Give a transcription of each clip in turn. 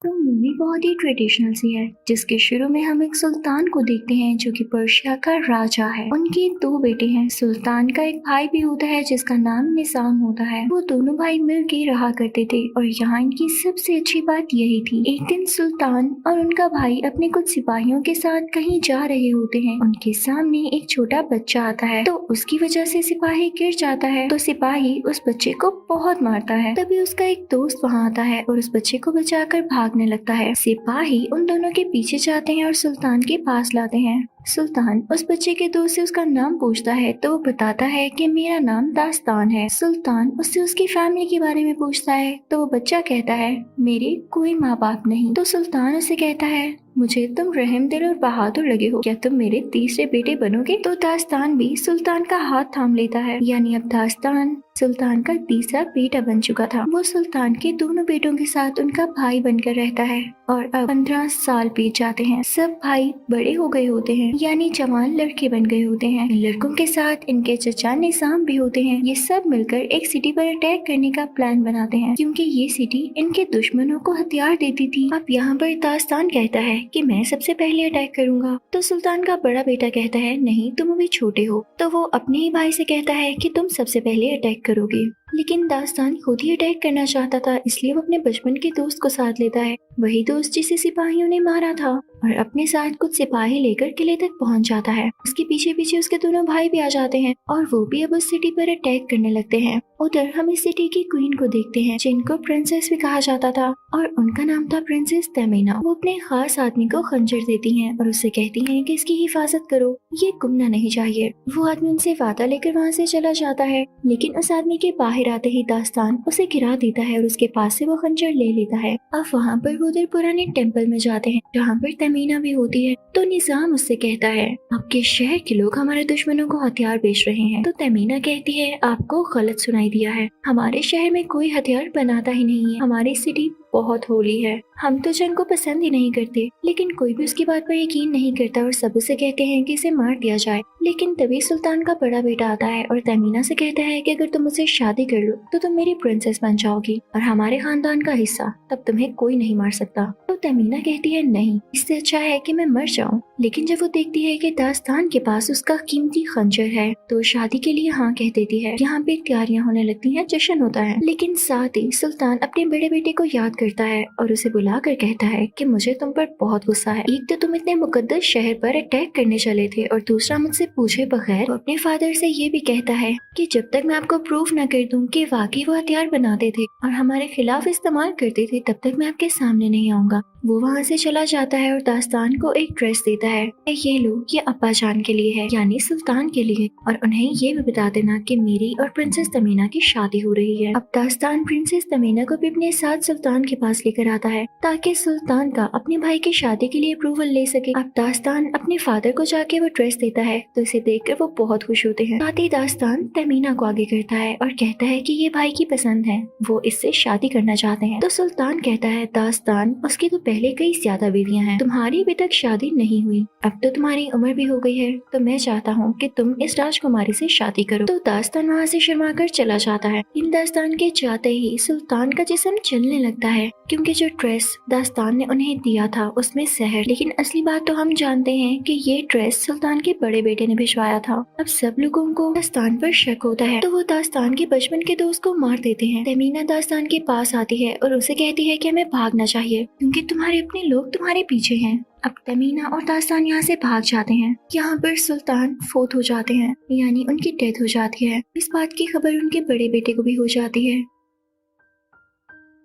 तो मूवी बहुत ही ट्रेडिशनल सी है, जिसके शुरू में हम एक सुल्तान को देखते हैं जो कि पर्शिया का राजा है। उनके दो बेटे हैं। सुल्तान का एक भाई भी होता है जिसका नाम निजाम होता है। वो दोनों भाई मिलके रहा करते थे और यहाँ इनकी सबसे अच्छी बात यही थी। एक दिन सुल्तान और उनका भाई अपने कुछ सिपाहियों के साथ कहीं जा रहे होते हैं। उनके सामने एक छोटा बच्चा आता है, तो उसकी वजह से सिपाही गिर जाता है। तो सिपाही उस बच्चे को बहुत मारता है। तभी उसका एक दोस्त वहाँ आता है और उस बच्चे को बचाकर भागने लगता है। सिपाही उन दोनों के पीछे जाते हैं और सुल्तान के पास लाते हैं। सुल्तान उस बच्चे के दोस्त से उसका नाम पूछता है, तो वो बताता है कि मेरा नाम दास्तान है। सुल्तान उससे उसकी फैमिली के बारे में पूछता है, तो वो बच्चा कहता है मेरे कोई माँ बाप नहीं। तो सुल्तान उससे कहता है मुझे तुम रहमदिल और बहादुर लगे हो, क्या तुम मेरे तीसरे बेटे बनोगे? तो दास्तान भी सुल्तान का हाथ थाम लेता है। यानी अब दास्तान सुल्तान का तीसरा बेटा बन चुका था। वो सुल्तान के दोनों बेटों के साथ उनका भाई बनकर रहता है। और अब 15 साल बीत जाते हैं। सब भाई बड़े हो गए होते हैं, यानी जवान लड़के बन गए होते हैं। इन लड़कों के साथ इनके चचा निजाम भी होते हैं। ये सब मिलकर एक सिटी पर अटैक करने का प्लान बनाते हैं, क्योंकि ये सिटी इनके दुश्मनों को हथियार देती थी। अब यहाँ पर दास्तान कहता है कि मैं सबसे पहले अटैक करूंगा। तो सुल्तान का बड़ा बेटा कहता है नहीं, तुम अभी छोटे हो। तो वो अपने ही भाई से कहता है कि तुम सबसे पहले अटैक करोगे। लेकिन दास्तान खुद ही अटैक करना चाहता था, इसलिए वो अपने बचपन के दोस्त को साथ लेता है। वही दोस्त जिसे सिपाहियों ने मारा था, और अपने साथ कुछ सिपाही लेकर किले तक पहुंच जाता है। उसके पीछे पीछे उसके दोनों भाई भी आ जाते हैं और वो भी अब उस सिटी पर अटैक करने लगते हैं। उधर हम इस सिटी की क्वीन को देखते हैं, जिनको प्रिंसेस भी कहा जाता था, और उनका नाम था प्रिंसेस तमीना। वो अपने खास आदमी को खंजर देती हैं और उससे कहती हैं कि इसकी हिफाजत करो, ये गुमना नहीं चाहिए। वो आदमी उनसे वादा लेकर वहाँ से चला जाता है, लेकिन उस आदमी के बाहर आते ही दास्तान उसे गिरा देता है और उसके पास से वो खंजर ले लेता है। अब वहाँ पर वो उधर पुराने टेम्पल में जाते हैं जहाँ पर तमीना भी होती है। तो निजाम उससे कहता है आपके शहर के लोग हमारे दुश्मनों को हथियार बेच रहे हैं। तो तमीना कहती है आपको गलत सुनाई दिया है, हमारे शहर में कोई हथियार बनाता ही नहीं है। हमारी सिटी बहुत होली है, हम तो जंग को पसंद ही नहीं करते। लेकिन कोई भी उसकी बात पर यकीन नहीं करता और सब उसे कहते हैं कि इसे मार दिया जाए। लेकिन तभी सुल्तान का बड़ा बेटा आता है और तमीना से कहता है कि अगर तुम मुझसे शादी कर लो तो तुम मेरी प्रिंसेस बन जाओगी और हमारे खानदान का हिस्सा, तब तुम्हें कोई नहीं मार सकता। तो तमीना कहती है नहीं, इससे अच्छा है कि मैं मर जाऊं। लेकिन जब वो देखती है कि दास्तान के पास उसका कीमती खंजर है, तो शादी के लिए हाँ कह देती है। यहाँ पे तैयारियां होने लगती हैं, जश्न होता है। लेकिन साथ ही सुल्तान अपने बड़े बेटे को याद करता है और उसे बुलाकर कहता है कि मुझे तुम पर बहुत गुस्सा है। एक तो तुम इतने मुकद्दस शहर पर अटैक करने चले थे, और दूसरा मुझसे पूछे बगैर वो अपने फादर से ये भी कहता है कि जब तक मैं आपको प्रूफ न कर दूं कि वाकई वो हथियार बनाते थे और हमारे खिलाफ इस्तेमाल करते थे, तब तक मैं आपके सामने नहीं आऊंगा। वो वहाँ से चला जाता है और दास्तान को एक ड्रेस देता है, ये लो, ये अब्बा जान के लिए है, यानी सुल्तान के लिए, और उन्हें ये भी बता देना कि मेरी और प्रिंसेस तमीना की शादी हो रही है। अब दास्तान प्रिंसेस तमीना को भी अपने साथ सुल्तान के पास लेकर आता है ताकि सुल्तान का अपने भाई की शादी के लिए अप्रूवल ले सके। अब दास्तान अपने फादर को जाके वो ड्रेस देता है, तो इसे देखकर वो बहुत खुश होते हैं। साथ ही दास्तान तमीना को आगे करता है और कहता है कि ये भाई की पसंद है, वो इससे शादी करना चाहते हैं। तो सुल्तान कहता है दास्तान उसकी तो पहले कई ज्यादा बीवियां हैं, तुम्हारी अभी तक शादी नहीं हुई, अब तो तुम्हारी उम्र भी हो गई है, तो मैं चाहता हूँ कि तुम इस राजकुमारी से शादी करो। तो दास्तान वहाँ से शर्मा कर चला जाता है। इन दास्तान के जाते ही सुल्तान का जिस्म चलने लगता है, क्योंकि जो ड्रेस दास्तान ने उन्हें दिया था उसमें जहर। लेकिन असली बात तो हम जानते हैं कि ये ड्रेस सुल्तान के बड़े बेटे ने भिजवाया था। अब सब लोगों को दास्तान पर शक होता है, तो वो दास्तान के बचपन के दोस्त को मार देते हैं। तमीना दास्तान के पास आती है और उसे कहती है कि हमें भागना चाहिए, क्योंकि तुम्हारे अपने लोग तुम्हारे पीछे हैं। अब तमीना और दास्तान यहाँ से भाग जाते हैं। यहाँ पर सुल्तान फोत हो जाते हैं, यानी उनकी डेथ हो जाती है। इस बात की खबर उनके बड़े बेटे को भी हो जाती है।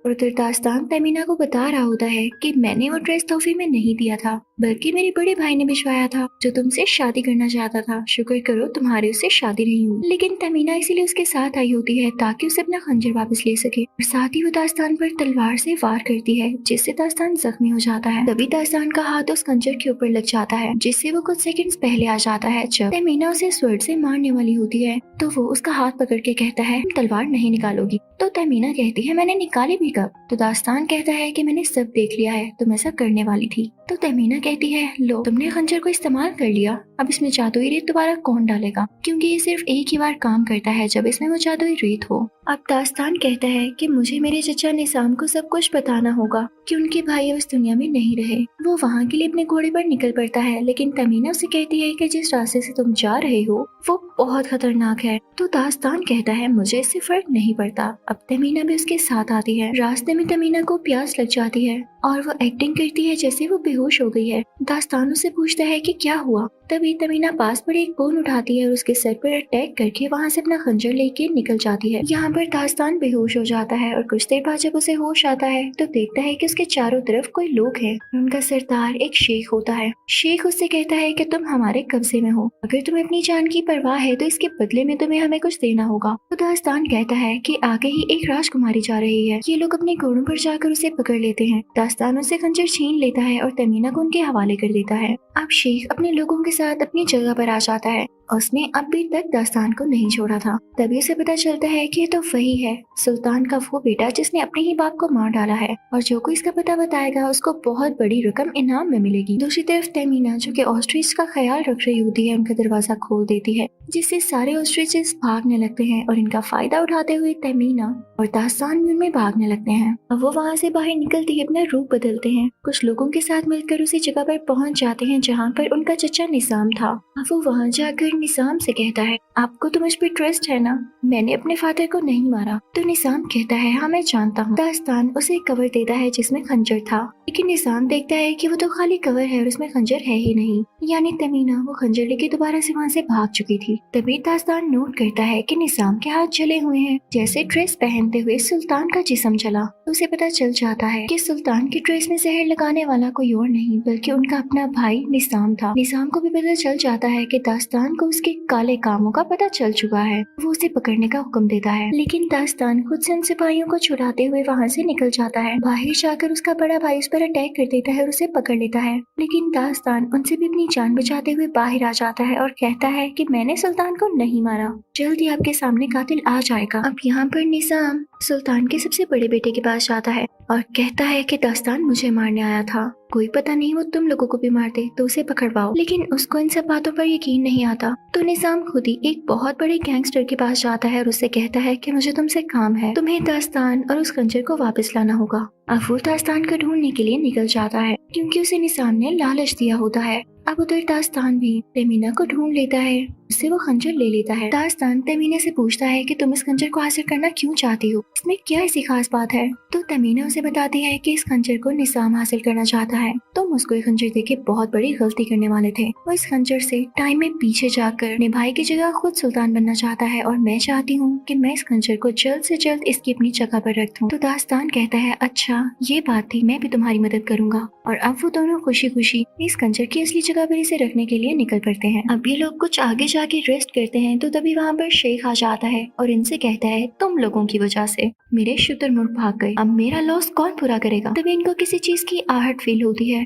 और उधर दास्तान तमीना को बता रहा होता है कि मैंने वो ड्रेस तोहफे में नहीं दिया था, बल्कि मेरे बड़े भाई ने भिजवाया था, जो तुमसे शादी करना चाहता था। शुक्र करो तुम्हारे उससे शादी नहीं हुई। लेकिन तमीना इसीलिए उसके साथ आई होती है ताकि उसे अपना खंजर वापस ले सके, और साथ ही वो दास्तान पर तलवार से वार करती है, जिससे दास्तान जख्मी हो जाता है। तभी दास्तान का हाथ उस खंजर के ऊपर लग जाता है, जिससे वो कुछ सेकंड्स पहले आ जाता है। जब तमीना उसे स्वर्ड से मारने वाली होती है, तो वो उसका हाथ पकड़ के कहता है तुम तलवार नहीं निकालोगी। तो तमीना कहती है मैंने निकाली भी कब? तो दास्तान कहता है कि मैंने सब देख लिया है, तुम ऐसा करने वाली थी। तो तमीना कहती है लो, तुमने खंजर को इस्तेमाल कर लिया, अब इसमें जादुई रेत दोबारा कौन डालेगा, क्योंकि ये सिर्फ एक ही बार काम करता है जब इसमें वो जादुई रेत हो। अब दास्तान कहता है कि मुझे मेरे चचा निसाम को सब कुछ बताना होगा कि उनके भाई उस दुनिया में नहीं रहे। वो वहाँ के लिए अपने घोड़े पर निकल पड़ता है, लेकिन तमीना उसे कहती है कि जिस रास्ते से तुम जा रहे हो वो बहुत खतरनाक है। तो दास्तान कहता है मुझे इससे फर्क नहीं पड़ता। अब तमीना भी उसके साथ आती है। रास्ते में तमीना को प्यास लग जाती है और वो एक्टिंग करती है जैसे वो बेहोश हो गई है। दास्तान उससे पूछता है कि क्या हुआ। तभी तमीना पास पड़े एक बोन उठाती है और उसके सर पर अटैक करके वहाँ से अपना खंजर लेके निकल जाती है। यहाँ पर दास्तान बेहोश हो जाता है और कुछ देर बाद जब उसे होश आता है तो देखता है कि उसके चारों तरफ कोई लोग हैं। उनका सरदार एक शेख होता है। शेख उससे कहता है कि तुम हमारे कब्जे में हो, अगर तुम्हें अपनी जान की परवाह है तो इसके बदले में तुम्हें हमें कुछ देना होगा। तो दास्तान कहता है कि आगे ही एक राजकुमारी जा रही है। ये लोग अपने घोड़ों पर जाकर उसे पकड़ लेते हैं। दास्तान उससे खंजर छीन लेता है और तमीना को उनके हवाले कर देता है। अब शेख अपने लोगों के साथ अपनी जगह पर आ जाता है। उसने अभी तक दास्तान को नहीं छोड़ा था। तभी उसे पता चलता है कि ये तो वही है, सुल्तान का वो बेटा जिसने अपने ही बाप को मार डाला है, और जो कोई इसका पता बताएगा उसको बहुत बड़ी रकम इनाम में मिलेगी। दूसरी तरफ तमीना, जो कि ऑस्ट्रिच का ख्याल रख रही होती है, उनका दरवाजा खोल देती है, जिससे सारे ऑस्ट्रिचेस भागने लगते हैं और इनका फायदा उठाते हुए तमीना और दास्तान भी उनमें भागने लगते हैं। अब वो वहाँ से बाहर निकलती है, अपना रूप बदलते हैं, कुछ लोगों के साथ मिलकर उसी जगह पर पहुँच जाते हैं जहाँ पर उनका चचा निजाम था। अब वो वहाँ जाकर निजाम से कहता है आपको तो मुझ पर ट्रस्ट है ना, मैंने अपने फादर को नहीं मारा। तो निजाम कहता है हाँ मैं जानता हूँ। दास्तान उसे एक कवर देता है जिसमें खंजर था, लेकिन निजाम देखता है कि वो तो खाली कवर है और उसमें खंजर है ही नहीं, यानी तमीना वो खंजर लेके दोबारा से वहाँ से भाग चुकी थी। तभी दास्तान नोट करता है कि निजाम के हाथ जले हुए हैं, जैसे ड्रेस पहनते हुए सुल्तान का जिस्म जला। तो उसे पता चल जाता है कि सुल्तान की ड्रेस में जहर लगाने वाला कोई और नहीं बल्कि उनका अपना भाई निजाम था। निजाम को भी पता चल जाता है कि दास्तान को उसके काले कामों का पता चल चुका है। वो उसे पकड़ने का हुक्म देता है, लेकिन दास्तान खुद से उन सिपाहियों को छुड़ाते हुए वहाँ से निकल जाता है। बाहर जाकर उसका बड़ा भाई उस पर अटैक कर देता है और उसे पकड़ लेता है, लेकिन दास्तान उनसे भी अपनी जान बचाते हुए बाहर आ जाता है और कहता है कि मैंने सुल्तान को नहीं मारा, जल्दी आपके सामने कातिल आ जाएगा। अब यहाँ पर निजाम सुल्तान के सबसे बड़े बेटे के पास जाता है और कहता है कि दास्तान मुझे मारने आया था, कोई पता नहीं वो तुम लोगों को भी मार दे तो उसे पकड़वाओ। लेकिन उसको इन सब बातों पर यकीन नहीं आता। तो निजाम खुद ही एक बहुत बड़े गैंगस्टर के पास जाता है और उससे कहता है कि मुझे तुमसे काम है, तुम्हें दास्तान और उस खंजर को वापस लाना होगा। अब वो दास्तान को ढूंढने के लिए निकल जाता है क्योंकि उसे निजाम ने लालच दिया होता है। अब उधर दास्तान भी तमीना को ढूंढ लेता है, उससे वो खंजर ले लेता है। दास्तान तमीना से पूछता है कि तुम इस खंजर को हासिल करना क्यों चाहती हो, इसमें क्या ऐसी खास बात है। तो तमीना उसे बताती है कि इस खंजर को निजाम हासिल करना चाहता है। तुम उसको ये खंजर देके बहुत बड़ी गलती करने वाले थे। वो इस खंजर से टाइम में पीछे जाकर अपने भाई की जगह खुद सुल्तान बनना चाहता है और मैं चाहती हूँ कि मैं इस खंजर को जल्द से जल्द इसकी अपनी जगह पर रख दूं। तो दास्तान कहता है अच्छा ये बात थी, मैं भी तुम्हारी मदद करूंगा। और अब वो दोनों खुशी खुशी इस खंजर की असली जगह पर इसे रखने के लिए निकल पड़ते हैं। अब ये लोग कुछ आगे जाके रेस्ट करते हैं तो तभी वहाँ पर शेख आ जाता है और इनसे कहता है तुम लोगों की वजह से मेरे शुतुरमुर्ग भाग गए, अब मेरा लॉस कौन पूरा करेगा। तभी इनको किसी चीज की आहट फील होती है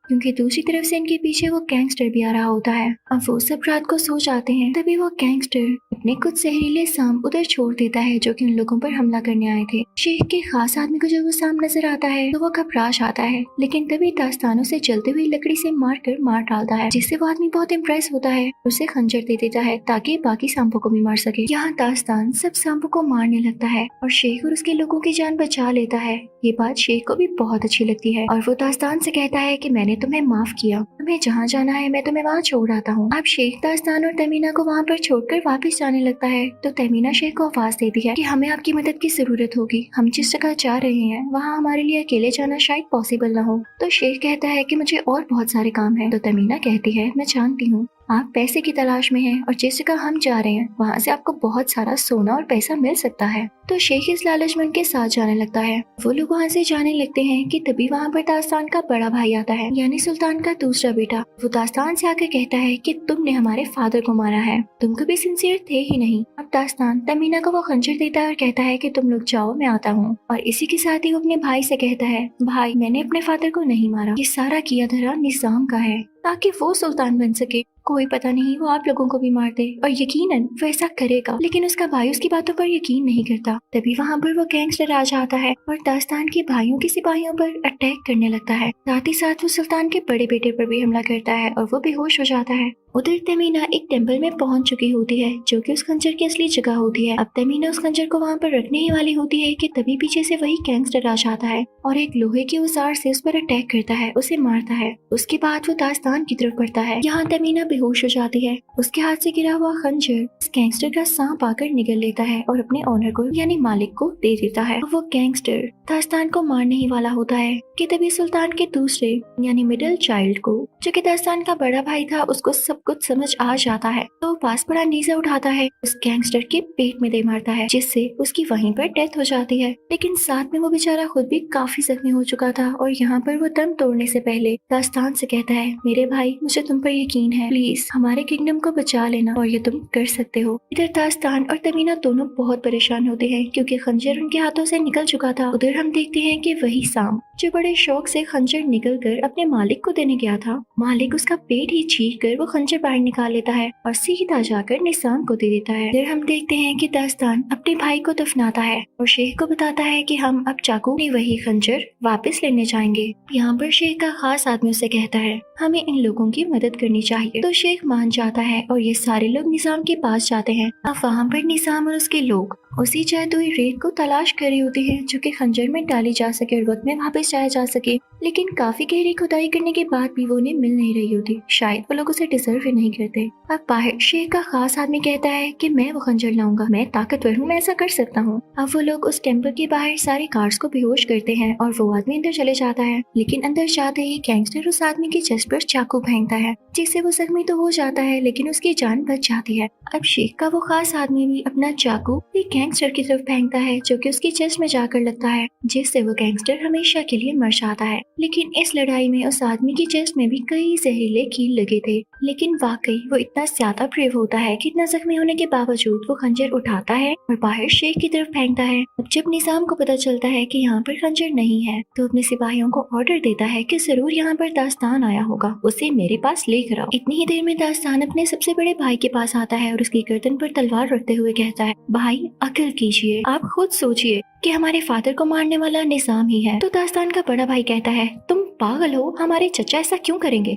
क्योंकि दूसरी तरफ से इनके पीछे वो गैंगस्टर भी आ रहा होता है। अब वो सब रात को सो जाते हैं। तभी वो गैंगस्टर अपने कुछ जहरीले सांप उधर छोड़ देता है जो कि उन लोगों पर हमला करने आए थे। शेख के खास आदमी को जब वो सांप नजर आता है तो वो घबरा जाता है, लेकिन तभी दास्तान उसे जलती हुई लकड़ी से मार डालता है, जिससे वो आदमी बहुत इम्प्रेस होता है, उसे खंजर दे देता है ताकि बाकी सांपों को भी मार सके। यहाँ दास्तान सब सांपों को मारने लगता है और शेख और उसके लोगों की जान बचा लेता है। ये बात शेख को भी बहुत अच्छी लगती है और वो दास्तान से कहता है कि मैंने तुम्हें माफ किया, तुम्हें जहाँ जाना है मैं तुम्हें वहाँ छोड़ आता हूँ। अब शेख दास्तान और तमीना को वहाँ पर छोड़कर वापस जाने लगता है तो तमीना शेख को आवाज देती है कि हमें आपकी मदद की जरूरत होगी, हम जिस जगह जा रहे हैं वहाँ हमारे लिए अकेले जाना शायद पॉसिबल ना हो। तो शेख कहता है कि मुझे और बहुत सारे काम है। तो तमीना कहती है मैं जानती हूँ आप पैसे की तलाश में हैं और जिस जगह हम जा रहे हैं वहाँ से आपको बहुत सारा सोना और पैसा मिल सकता है। तो शेख इस लालच में उनके साथ जाने लगता है। वो लोग वहाँ से जाने लगते हैं कि तभी वहाँ पर दास्तान का बड़ा भाई आता है, यानी सुल्तान का दूसरा बेटा। वो दास्तान से आकर कहता है कि तुमने हमारे फादर को मारा है, तुम कभी सिंसियर थे ही नहीं। अब दास्तान तमीना को वो खंजर देता है और कहता है कि तुम लोग जाओ मैं आता हूँ। और इसी के साथ ही वो अपने भाई से कहता है भाई मैंने अपने फादर को नहीं मारा, ये सारा किया धरा निजाम का है ताकि वो सुल्तान बन सके। कोई पता नहीं वो आप लोगों को भी मार दे, और यकीनन वो ऐसा करेगा, लेकिन उसका भाई उसकी बातों पर यकीन नहीं करता। तभी वहाँ पर वो गैंगस्टर आ जाता है और दास्तान के भाइयों के सिपाहियों पर अटैक करने लगता है। साथ ही साथ वो सुल्तान के बड़े बेटे पर भी हमला करता है और वो बेहोश हो जाता है। उधर तमीना एक टेम्पल में पहुंच चुकी होती है जो कि उस खंजर की असली जगह होती है। अब तमीना उस खंजर को वहां पर रखने ही वाली होती है कि तभी पीछे से वही गैंगस्टर आ जाता है और एक लोहे के औजार से उस पर अटैक करता है, उसे मारता है। उसके बाद वो दास्तान की तरफ बढ़ता है। यहाँ तमीना बेहोश हो जाती है। उसके हाथ से गिरा हुआ खंजर इस गैंगस्टर का सांप आकर निगल लेता है और अपने ऑनर को यानी मालिक को दे देता है। वो गैंगस्टर दास्तान को मारने ही वाला होता है कि तभी सुल्तान के दूसरे यानी मिडिल चाइल्ड को, जो कि दास्तान का बड़ा भाई था, उसको सब कुछ समझ आ जाता है तो वो पास पड़ा नीजा उठाता है, उस गैंगस्टर के पेट में दे मारता है, जिससे उसकी वहीं पर डेथ हो जाती है। लेकिन साथ में वो बेचारा खुद भी काफी जख्मी हो चुका था और यहाँ पर वो दम तोड़ने से पहले दास्तान से कहता है, मेरे भाई मुझे तुम पर यकीन है, प्लीज हमारे किंगडम को बचा लेना और ये तुम कर सकते हो। इधर दास्तान और तमीना दोनों बहुत परेशान होते हैं क्योंकि खंजर उनके हाथों से निकल चुका था। उधर हम देखते हैं कि वही सांप जो बड़े शौक से खंजर निकल कर अपने मालिक को देने गया था, मालिक उसका पेट ही चीर कर वो खंजर बाहर निकाल लेता है और सीधा जाकर निसाम को दे देता है। फिर हम देखते हैं कि दास्तान अपने भाई को दफनाता है और शेख को बताता है कि हम अब चाकू में वही खंजर वापस लेने जाएंगे। यहाँ पर शेख का खास आदमी उसे कहता है हमें इन लोगों की मदद करनी चाहिए, तो शेख मान जाता है और ये सारे लोग निजाम के पास जाते हैं। अब वहाँ पर निजाम और उसके लोग उसी जादुई रेत को तलाश कर रही होती है जो कि खंजर में डाली जा सके और वक्त में वापस जाया जा सके, लेकिन काफी गहरी खुदाई करने के बाद भी वो उन्हें मिल नहीं रही होती। शायद वो लोग उसे डिजर्व ही नहीं करते। अब बाहर शेख का खास आदमी कहता है कि मैं वो खंजर लाऊंगा, मैं ताकतवर हूँ, मैं ऐसा कर सकता हूँ। अब वो लोग उस टेम्पल के बाहर सारे गार्ड्स को बेहोश करते हैं और वो आदमी अंदर चले जाता है, लेकिन अंदर जाते ही गैंगस्टर उस आदमी के चेस्ट पर चाकू फेंकता है, जिससे वो जख्मी तो हो जाता है लेकिन उसकी जान बच जाती है। अब शेख का वो खास आदमी भी अपना चाकू एक गैंगस्टर की तरफ फेंकता है जो कि उसकी चेस्ट में जाकर लगता है, जिससे वो गैंगस्टर हमेशा के लिए मर जाता है। लेकिन इस लड़ाई में उस आदमी की चेस्ट में भी कई जहरीले कील लगे थे, लेकिन वाकई वो इतना ज्यादा ब्रेव होता है कि इतना जख्मी होने के बावजूद वो खंजर उठाता है और बाहर शेख की तरफ फेंकता है। अब जब निजाम को पता चलता है कि यहाँ पर खंजर नहीं है तो अपने सिपाहियों को ऑर्डर देता है कि जरूर यहाँ पर दास्तान आया होगा, उसे मेरे पास लेकर आओ। इतनी ही देर में दास्तान अपने सबसे बड़े भाई के पास आता है और उसकी गर्दन पर तलवार रखते हुए कहता है, भाई अक्ल कीजिए, आप खुद सोचिए कि हमारे फादर को मारने वाला निजाम ही है। तो दास्तान का बड़ा भाई कहता है, तुम पागल हो, हमारे चचा ऐसा क्यों करेंगे।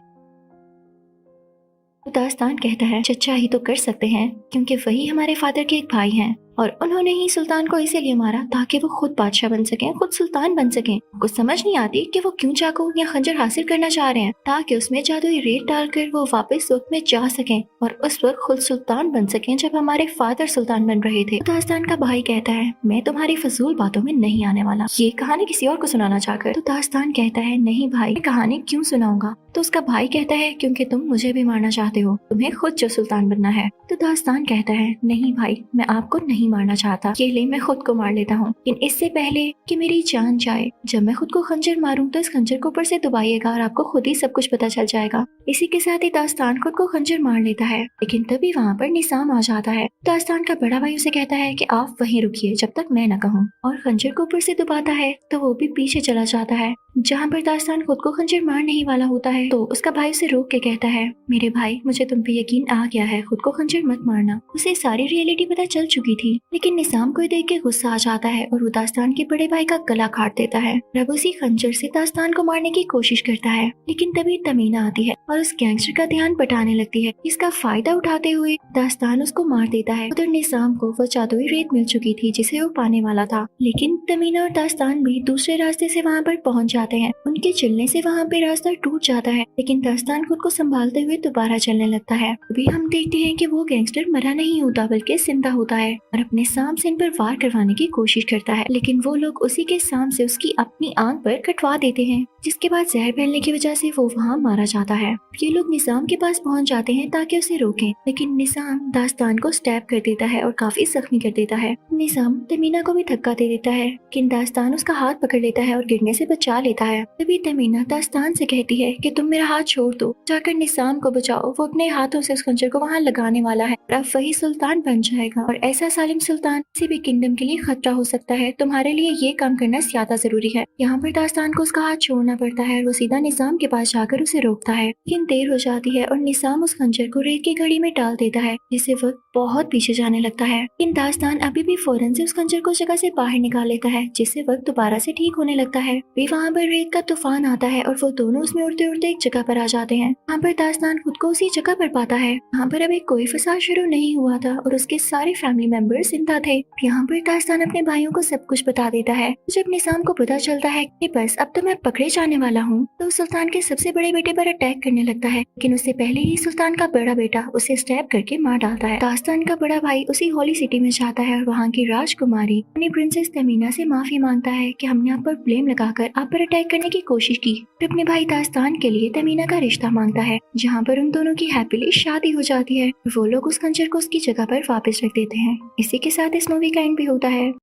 तो दास्तान कहता है, चचा ही तो कर सकते हैं क्योंकि वही हमारे फादर के एक भाई हैं और उन्होंने ही सुल्तान को इसीलिए मारा ताकि वो खुद बादशाह बन सकें, खुद सुल्तान बन सकें। कुछ समझ नहीं आती कि वो क्यों चाकू या खंजर हासिल करना चाह रहे हैं ताकि उसमें जादुई रेत डालकर वो वापस वक्त में जा सकें और उस वक्त खुद सुल्तान बन सकें जब हमारे फादर सुल्तान बन रहे थे। तो दास्तान का भाई कहता है, मैं तुम्हारी फजूल बातों में नहीं आने वाला, ये कहानी किसी और को सुनाना चाहकर। तो दास्तान कहता है, नहीं भाई, कहानी क्यों सुनाऊंगा। तो उसका भाई कहता है, क्योंकि तुम मुझे भी मारना चाहते हो, तुम्हें खुद जो सुल्तान बनना है। तो दास्तान कहता है, नहीं भाई, मैं आपको नहीं मारना चाहता, ये ले मैं खुद को मार लेता हूँ, लेकिन इससे पहले कि मेरी जान जाए, जब मैं खुद को खंजर मारूं तो इस खंजर को ऊपर से दबाइएगा और आपको खुद ही सब कुछ पता चल जाएगा। इसी के साथ ही दास्तान खुद को खंजर मार लेता है, लेकिन तभी वहाँ पर निसाम आ जाता है। दास्तान का बड़ा भाई उसे कहता है कि आप वहीं रुकिए जब तक मैं न कहूँ, और खंजर को ऊपर से दबाता है तो वो भी पीछे चला जाता है। जहाँ पर दास्तान खुद को खंजर मार नहीं वाला होता है तो उसका भाई उसे रोक के कहता है, मेरे भाई, मुझे तुम पे यकीन आ गया है, खुद को खंजर मत मारना। उसे सारी रियलिटी पता चल चुकी थी, लेकिन निसाम को देख के गुस्सा आ जाता है और वो दास्तान के बड़े भाई का गला काट देता है। रब उसी खंजर से दास्तान को मारने की कोशिश करता है, लेकिन तभी तमीना आती है और उस गैंगस्टर का ध्यान बटाने लगती है। इसका फायदा उठाते हुए दास्तान उसको मार देता है। उधर निसाम को वो जादुई रेत मिल चुकी थी जिसे वो पाने वाला था, लेकिन तमीना और दास्तान भी दूसरे रास्ते से वहाँ पर पहुँच जाते हैं। उनके चलने से वहाँ पे रास्ता टूट जाता है, लेकिन दास्तान खुद को संभालते हुए दोबारा चलने लगता है। अभी हम देखते हैं कि वो गैंगस्टर मरा नहीं होता बल्कि जिंदा होता है और अपने सांप से इन पर वार करवाने की कोशिश करता है, लेकिन वो लोग उसी के सांप से उसकी अपनी आंख पर कटवा देते हैं, जिसके बाद जहर फैलने की वजह से वो वहाँ मारा जाता है। ये लोग निजाम के पास पहुँच जाते हैं ताकि उसे रोकें, लेकिन निजाम दास्तान को स्टैब कर देता है और काफी जख्मी कर देता है। निजाम तमीना को भी धक्का दे देता है, लेकिन दास्तान उसका हाथ पकड़ लेता है और गिरने से बचा लेता है। तभी तमीना दास्तान से कहती है कि तुम मेरा हाथ छोड़ दो, जाकर निजाम को बचाओ, वो अपने हाथों से उस खंजर को वहाँ लगाने वाला है, अब वही सुल्तान बन जाएगा और ऐसा सालिम सुल्तान किसी भी किंगडम के लिए खतरा हो सकता है, तुम्हारे लिए ये काम करना ज्यादा जरूरी है। यहाँ पर दास्तान को उसका हाथ छोड़ना पड़ता है और वो सीधा निजाम के पास जाकर उसे रोकता है। लेकिन देर हो जाती है और निसाम उस खंजर को रेत की घड़ी में डाल देता है, जिससे वक्त बहुत पीछे जाने लगता है। लेकिन दास्तान अभी भी फौरन से उस खंजर को जगह से बाहर निकाल लेता है, जिससे वक्त दोबारा से ठीक होने लगता है। भी वहाँ पर रेत का तूफान आता है और वो दोनों उसमें उड़ते उड़ते एक जगह पर आ जाते हैं। वहाँ पर दास्तान खुद को उसी जगह पर पाता है। वहाँ पर अभी कोई फसाद शुरू नहीं हुआ था और उसके सारे फैमिली मेंबर्स जिंदा थे। यहाँ पर दास्तान अपने भाइयों को सब कुछ बता देता है। जब निसाम को पता चलता है कि बस अब तो मैं पकड़े जाने वाला हूँ, तो सुल्तान के सबसे बड़े बेटे पर अटैक करने लगता है। लेकिन उससे पहले ही सुल्तान का बड़ा बेटा उसे स्टैब करके मार डालता है। दास्तान का बड़ा भाई उसी होली सिटी में जाता है और वहाँ की राजकुमारी अपनी प्रिंसेस तमीना से माफी मांगता है कि हमने आप पर ब्लेम लगाकर आप पर अटैक करने की कोशिश की। फिर अपने भाई दास्तान के लिए तमीना का रिश्ता मांगता है, जहाँ पर उन दोनों की हैप्पीली शादी हो जाती है। वो लोग उस खंजर को उसकी जगह पर वापस रख देते हैं। इसी के साथ इस मूवी का एंड भी होता है।